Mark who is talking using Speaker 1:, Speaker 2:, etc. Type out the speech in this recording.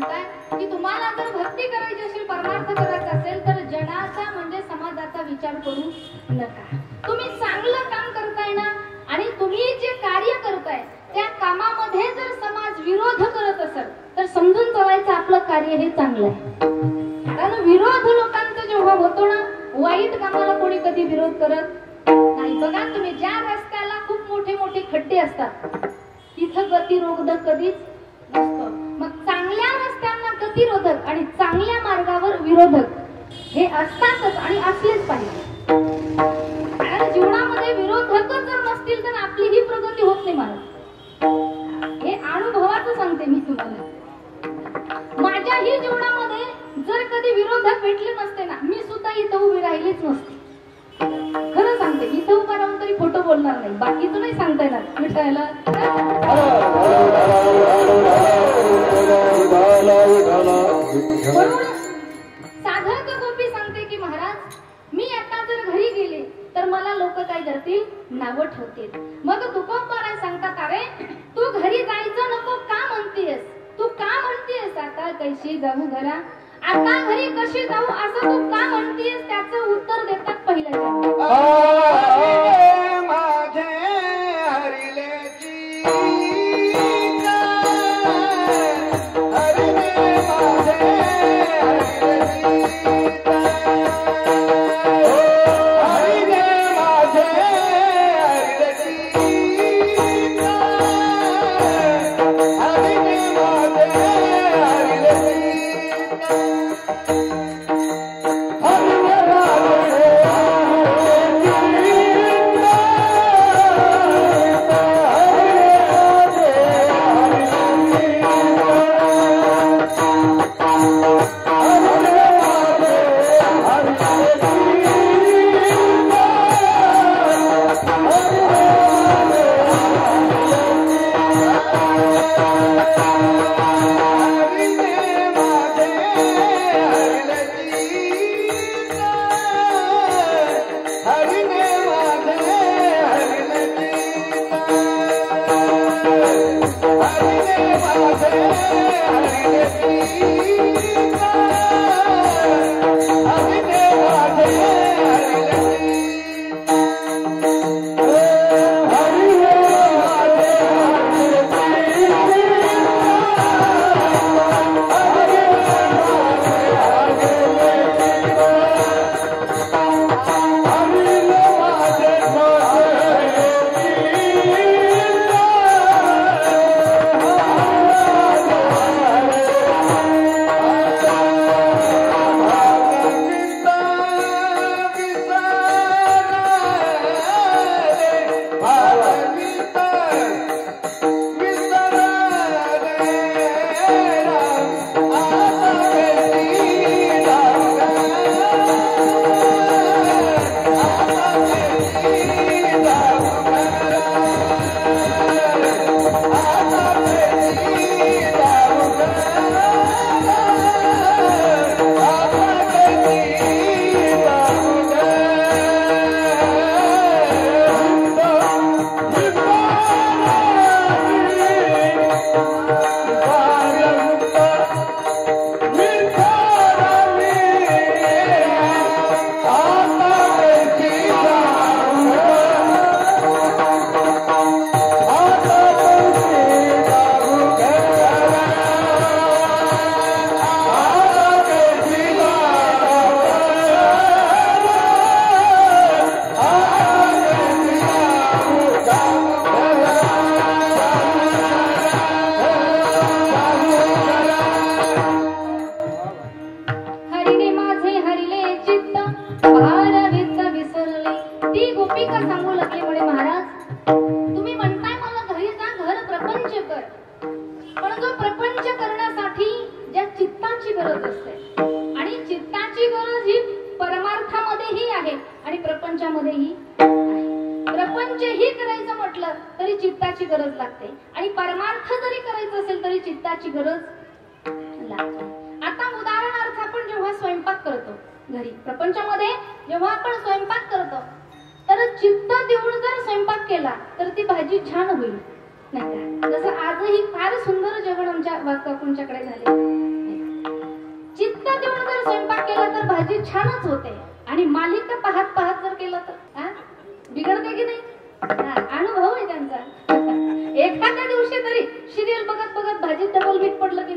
Speaker 1: की तुम्हाला जर भक्ती करायची असेल, परमार्थ करायचा असेल तर जनाचा म्हणजे समाजाचा विचार करू नका. तुम्ही चांगलं काम करताय ना, आणि तुम्ही जे कार्य करताय त्या कामामध्ये जर समाज विरोध करत असेल तर समजून चालायचं आपलं कार्य हे चांगलं आहे. कारण विरोध लोकांचा जेव्हा होतो ना, वाईट कामाला कोणी कधी विरोध करत नाही. बघा तुम्ही, ज्या रस्त्याला खूप मोठे मोठे खड्डे असतात तिथं गतिरोधक कधीच नसतं. मग चांगल्या रस्त्यांना गतिरोधक आणि चांगल्या मार्गावर विरोधक हे असतातच आणि असलेच पाहिजे. कारण जीवनामध्ये विरोधकच जर नसतील तर आपली ही प्रगती होत नाही. मला हे अनुभवाचं सांगते मी तुम्हाला. माझ्याही जीवनामध्ये जर कधी विरोधक भेटले नसते ना, मी सुद्धा इथं उभी राहिलीच नसते. खरं सांगते, इथं उभा राहून तरी खोटं बोलणार नाही, बाकीचं नाही सांगता येणार. विठायला साधक गोपी सांगते की महाराज, मी आता जर घरी गेले तर मला लोक काय करतील, नावं ठेवतील. मग तुकोबाराय सांगतात, अरे तू घरी जायचं नको का म्हणतेस, तू का म्हणतेस आता कैशी जाऊ घरा, आता घरी कशी जाऊ असं तू का म्हणतेस, त्याचं उत्तर देतात पहिलं.
Speaker 2: माझे हरिलेची
Speaker 1: प्रपंचामध्येही प्रपंच ही करायचं म्हटलं तरी चित्ताची गरज लागते आणि परमार्थ जरी करायचं असेल तरी चित्ताची गरज लागते. आता उदाहरणार्थ आपण जेव्हा स्वयंपाक करतो घरी प्रपंचामध्ये जेव्हा आपण स्वयंपाक करतो तर चित्त देऊन जर स्वयंपाक केला तर ती भाजी छान होईल नाही का. जसं आजही फार सुंदर जेवण आमच्या काकूंच्याकडे झाले केला तर भाजी छानच होते आणि मालिका पाहत पाहत जर केलं तर बिघडते की नाही? अनुभव आहे त्यांचा. एखाद्या दिवशी तरी सिरियल बघत बघत भाजीत डबल मीठ पडलं की